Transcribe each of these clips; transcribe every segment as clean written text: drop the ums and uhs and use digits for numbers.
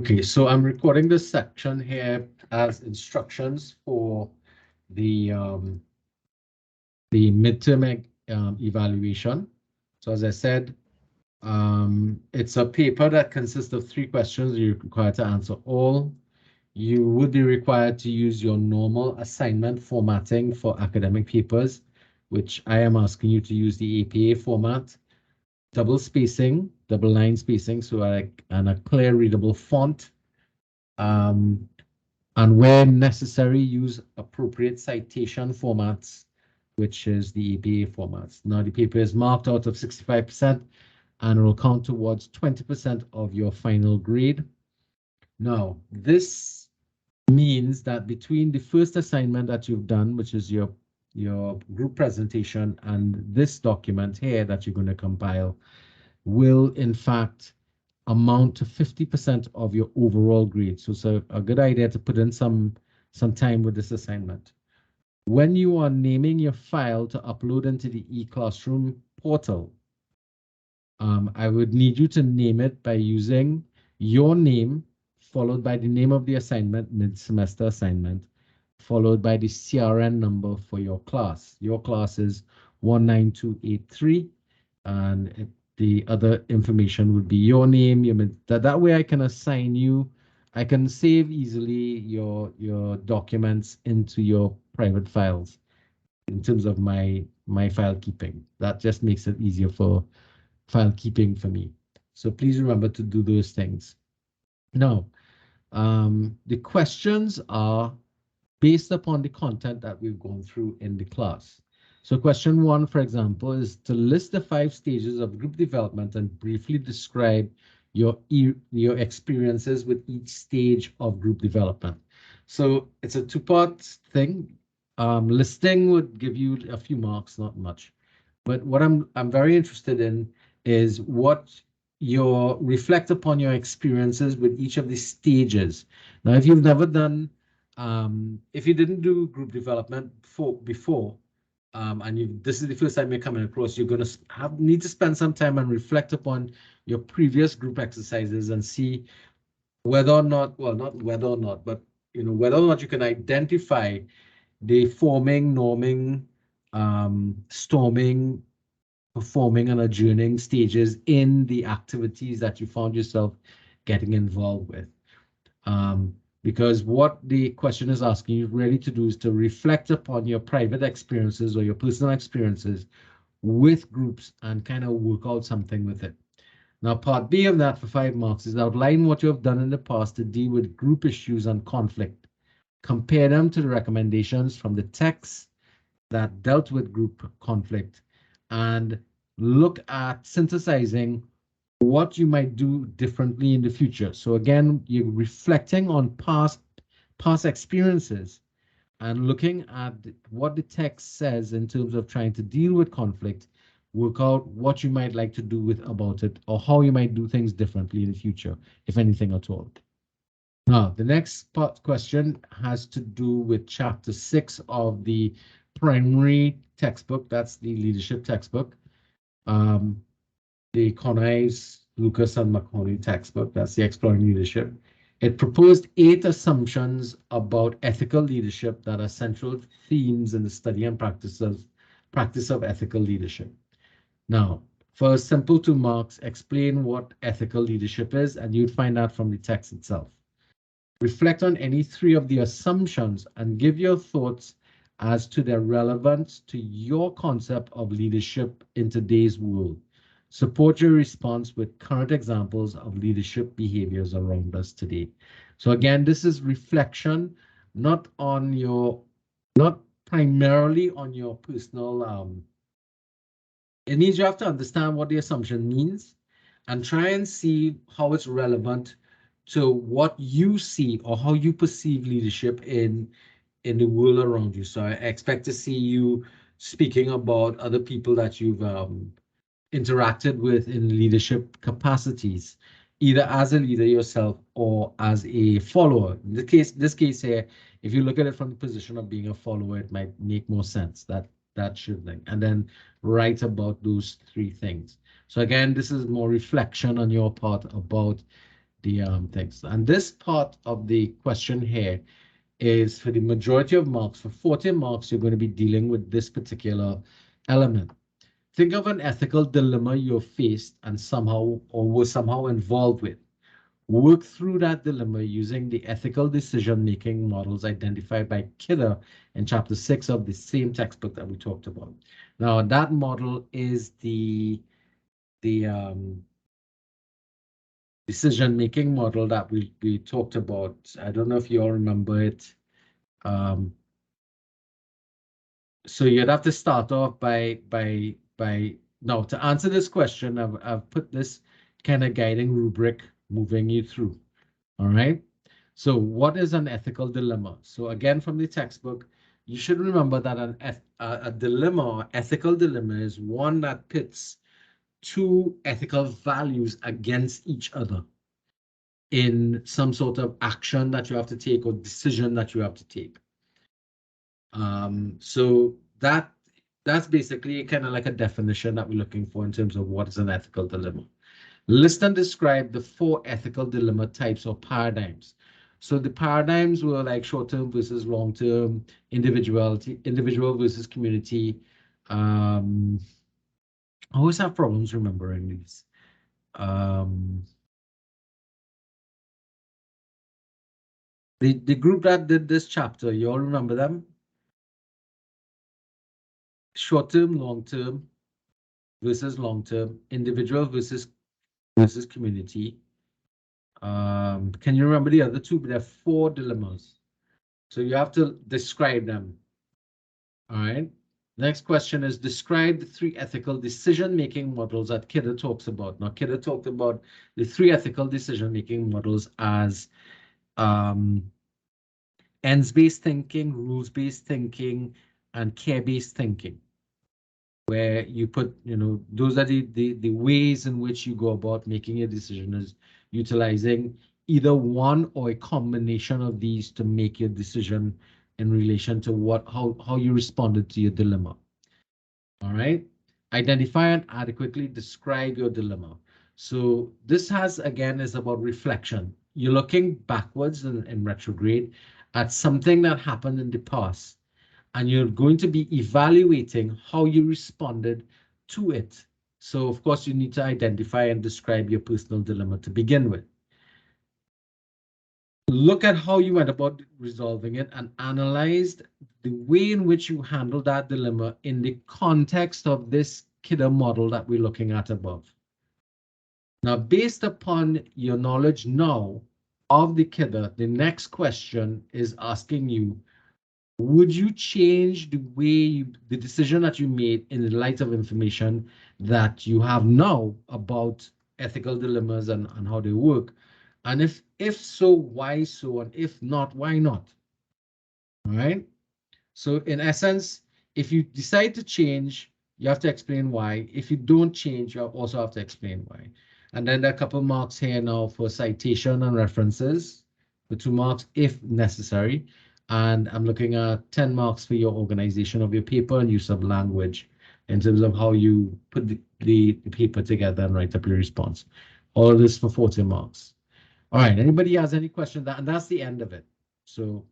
Okay, so I'm recording this section here as instructions for the midterm evaluation. So as I said, it's a paper that consists of 3 questions you're required to answer all. You would be required to use your normal assignment formatting for academic papers, which I am asking you to use the APA format, double spacing, double line spacing, so and a clear readable font. And where necessary, use appropriate citation formats, which is the APA formats. Now the paper is marked out of 65% and it will count towards 20% of your final grade. Now, this means that between the first assignment that you've done, which is your group presentation, and this document here that you're going to compile, will in fact amount to 50% of your overall grade. So it's a good idea to put in some time with this assignment. When you are naming your file to upload into the eClassroom portal, I would need you to name it by using your name, followed by the name of the assignment, mid-semester assignment, followed by the CRN number for your class. Your class is 19283, and the other information would be your name. That way I can assign you, I can save easily your documents into your private files in terms of my file keeping. That just makes it easier for file keeping for me. So please remember to do those things. Now, the questions are based upon the content that we've gone through in the class. So question 1, for example, is to list the 5 stages of group development and briefly describe your experiences with each stage of group development. So it's a 2-part thing. Listing would give you a few marks, not much. But what I'm very interested in is what reflect upon your experiences with each of the stages. Now, if you've never done, if you didn't do group development before, and this is the first time you're coming across, you're going to need to spend some time and reflect upon your previous group exercises and see whether or not, well, not whether or not, but whether or not you can identify the forming, norming, storming, performing, and adjourning stages in the activities that you found yourself getting involved with. Because what the question is asking you really to do is to reflect upon your private experiences or your personal experiences with groups and kind of work out something with it. Now, part B of that for 5 marks is outline what you have done in the past to deal with group issues and conflict. Compare them to the recommendations from the text that dealt with group conflict and look at synthesizing what you might do differently in the future. So again, you're reflecting on past experiences and looking at what the text says in terms of trying to deal with conflict, work out what you might like to do about it, or how you might do things differently in the future, if anything at all. Now, the next question has to do with chapter 6 of the primary textbook. That's the leadership textbook. The Connives, Lucas, and McConaughey textbook. That's the Exploring Leadership. It proposed 8 assumptions about ethical leadership that are central themes in the study and practice of ethical leadership. Now, for simple 2 marks, explain what ethical leadership is, and you'd find that from the text itself. Reflect on any 3 of the assumptions and give your thoughts as to their relevance to your concept of leadership in today's world. Support your response with current examples of leadership behaviors around us today. So again, this is reflection, not primarily on your personal. It means you have to understand what the assumption means and try and see how it's relevant to what you see or how you perceive leadership in the world around you. So I expect to see you speaking about other people that you've interacted with in leadership capacities, either as a leader yourself or as a follower. In this case here, if you look at it from the position of being a follower, it might make more sense, that should thing. And then write about those 3 things. So again, this is more reflection on your part about things. And this part of the question here is for the majority of marks. For 40 marks, you're going to be dealing with this particular element. Think of an ethical dilemma you're faced and somehow or were somehow involved with. Work through that dilemma using the ethical decision-making models identified by Kidder in chapter 6 of the same textbook that we talked about. Now, that model is the decision-making model that we talked about. I don't know if you all remember it. So you'd have to start off by now to answer this question. I've put this kind of guiding rubric moving you through. All right. So what is an ethical dilemma? So again, from the textbook, you should remember that a dilemma or ethical dilemma is one that pits two ethical values against each other in some sort of action that you have to take or decision that you have to take. So that's basically kind of like a definition that we're looking for in terms of what is an ethical dilemma. List and describe the 4 ethical dilemma types or paradigms. So the paradigms were like short-term versus long-term, individual versus community. I always have problems remembering these. The group that did this chapter, you all remember them? Short-term, long-term versus long-term, individual versus community. Can you remember the other two? There are 4 dilemmas. So you have to describe them. All right. Next question is describe the 3 ethical decision-making models that Kidder talks about. Now, Kidder talked about the 3 ethical decision-making models as ends-based thinking, rules-based thinking, and care-based thinking, where you put, those are the ways in which you go about making a decision is utilizing either one or a combination of these to make your decision in relation to how you responded to your dilemma. All right. Identify and adequately describe your dilemma. So this is about reflection. You're looking backwards in retrograde at something that happened in the past, and you're going to be evaluating how you responded to it. So of course, you need to identify and describe your personal dilemma to begin with. Look at how you went about resolving it and analyze the way in which you handled that dilemma in the context of this Kidder model that we're looking at above. Now, based upon your knowledge now of the Kidder, the next question is asking you, would you change the decision that you made in the light of information that you have now about ethical dilemmas and how they work? And if so, why so? And if not, why not? All right. So in essence, if you decide to change, you have to explain why. If you don't change, you also have to explain why. And then there are a couple marks here now for citation and references, the 2 marks if necessary. And I'm looking at 10 marks for your organization of your paper and use of language in terms of how you put the paper together and write up your response. All of this for 40 marks. All right, anybody has any questions? And that's the end of it. So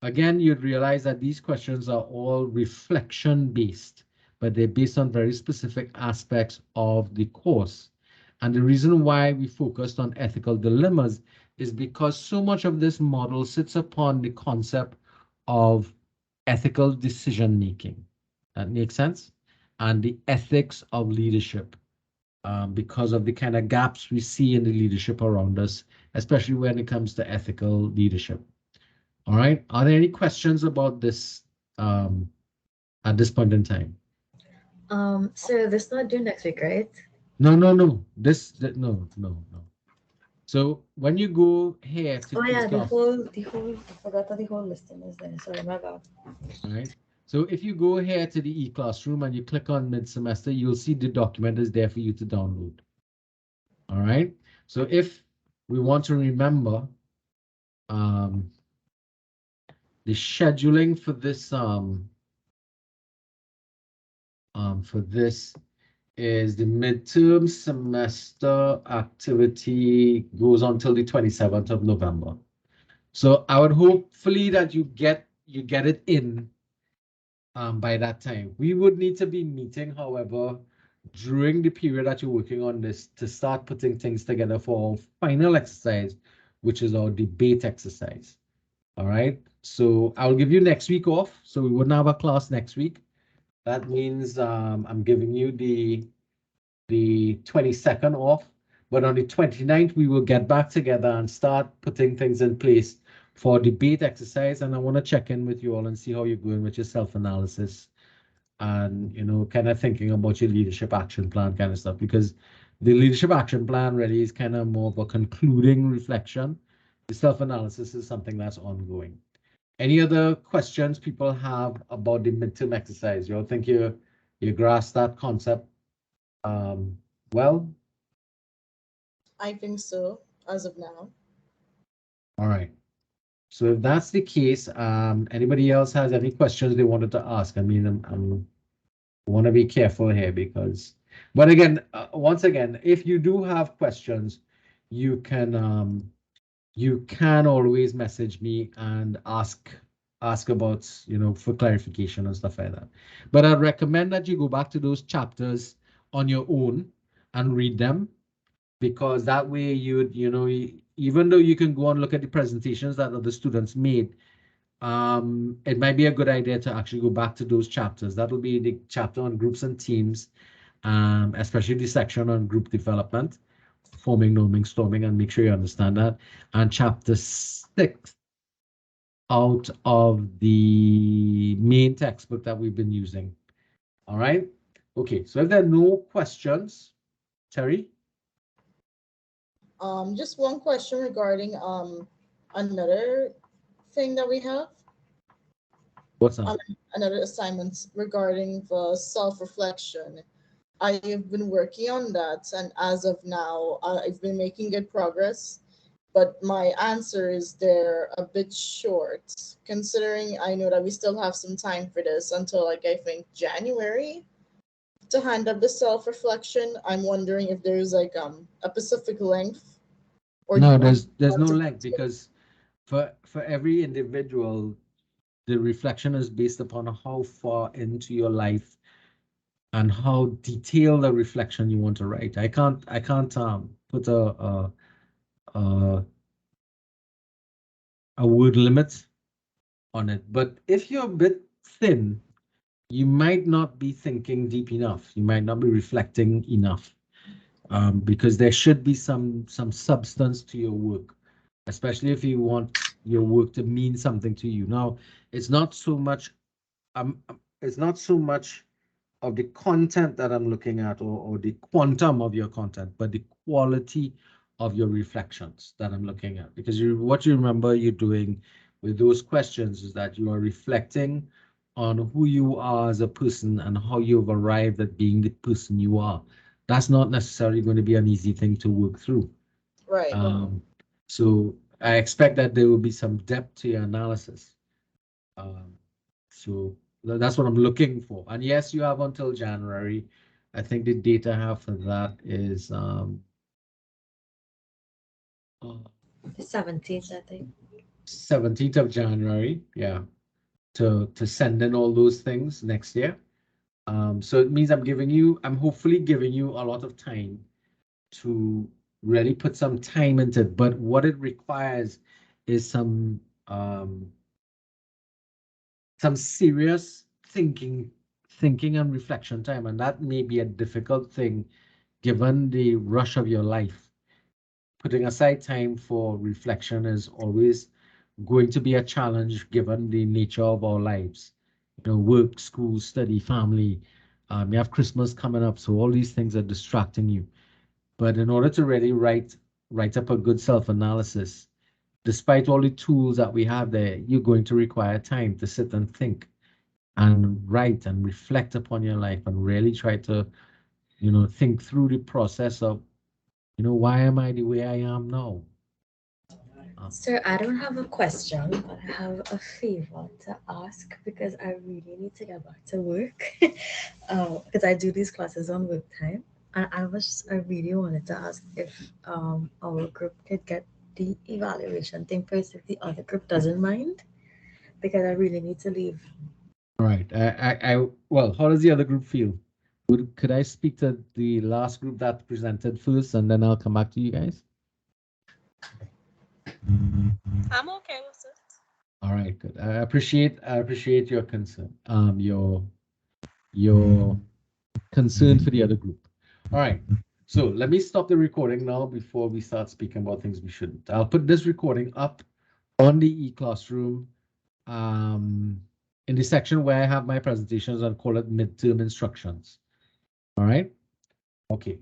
again, you'd realize that these questions are all reflection-based, but they're based on very specific aspects of the course. And the reason why we focused on ethical dilemmas is because so much of this model sits upon the concept of ethical decision-making. That makes sense? And the ethics of leadership. Because of the kind of gaps we see in the leadership around us, especially when it comes to ethical leadership. All right. Are there any questions about this at this point in time? So this not due next week, right? No. No. So when you go here to Yeah, class, I forgot that the whole listing is there. Sorry, my bad. all right. So if you go here to the e-classroom and you click on mid-semester, you'll see the document is there for you to download. All right. So if we want to remember the scheduling for this is the midterm semester activity goes on till the 27th of November. So I would hopefully that you get it in by that time. We would need to be meeting, however, during the period that you're working on this to start putting things together for our final exercise, which is our debate exercise. All right. So I'll give you next week off. So we wouldn't have a class next week. That means I'm giving you the 22nd off. But on the 29th, we will get back together and start putting things in place for debate exercise. And I want to check in with you all and see how you're going with your self-analysis and, you know, kind of thinking about your leadership action plan kind of stuff, because the leadership action plan really is kind of more of a concluding reflection. The self-analysis is something that's ongoing. Any other questions people have about the midterm exercise? You all think you grasp that concept well? I think so, as of now. All right. So if that's the case, anybody else has any questions they wanted to ask? I mean, I'm want to be careful here because, but again, once again, if you do have questions, you can always message me and ask about, you know, for clarification and stuff like that. But I'd recommend that you go back to those chapters on your own and read them, because that way you know, even though you can go and look at the presentations that other students made, it might be a good idea to actually go back to those chapters. That'll be the chapter on groups and teams, especially the section on group development, forming, norming, storming, and make sure you understand that. And chapter 6 out of the main textbook that we've been using. All right. Okay. So if there are no questions, Terry? Just one question regarding another thing that we have. What's that? Another assignment regarding the self-reflection. I've been working on that, and as of now, I've been making good progress. But my answer is they're a bit short, considering I know that we still have some time for this until, like, I think January to hand up the self-reflection. I'm wondering if there's like a specific length, or do No, you want there's no to? length, because for every individual, the reflection is based upon how far into your life and how detailed a reflection you want to write. I can't put a word limit on it. But if you're a bit thin, you might not be thinking deep enough. You might not be reflecting enough, because there should be some substance to your work, especially if you want your work to mean something to you. Now, it's not so much it's not so much of the content that I'm looking at, or the quantum of your content, but the quality of your reflections that I'm looking at. Because what you remember you're doing with those questions is that you are reflecting on who you are as a person and how you've arrived at being the person you are. That's not necessarily going to be an easy thing to work through. Right. So I expect that there will be some depth to your analysis. So that's what I'm looking for. And yes, you have until January. I think the date I have for that is The 17th, I think. 17th of January. Yeah, to send in all those things next year. So it means I'm hopefully giving you a lot of time to really put some time into it. But what it requires is some serious thinking and reflection time, and that may be a difficult thing given the rush of your life. Putting aside time for reflection is always going to be a challenge given the nature of our lives. You know, work, school, study, family. You have Christmas coming up, so all these things are distracting you. But in order to really write up a good self-analysis, despite all the tools that we have there, you're going to require time to sit and think and write and reflect upon your life and really try to, you know, think through the process of, you know, why am I the way I am now? Sir, I don't have a question, but I have a favor to ask because I really need to get back to work. Because I do these classes on work time. And I really wanted to ask if our group could get the evaluation thing first if the other group doesn't mind. Because I really need to leave. All right. Well, how does the other group feel? Could I speak to the last group that presented first, and then I'll come back to you guys? I'm okay with it. All right, good. I appreciate your concern. Your concern for the other group. All right. So let me stop the recording now before we start speaking about things we shouldn't. I'll put this recording up on the e-classroom in the section where I have my presentations and call it midterm instructions. All right. Okay.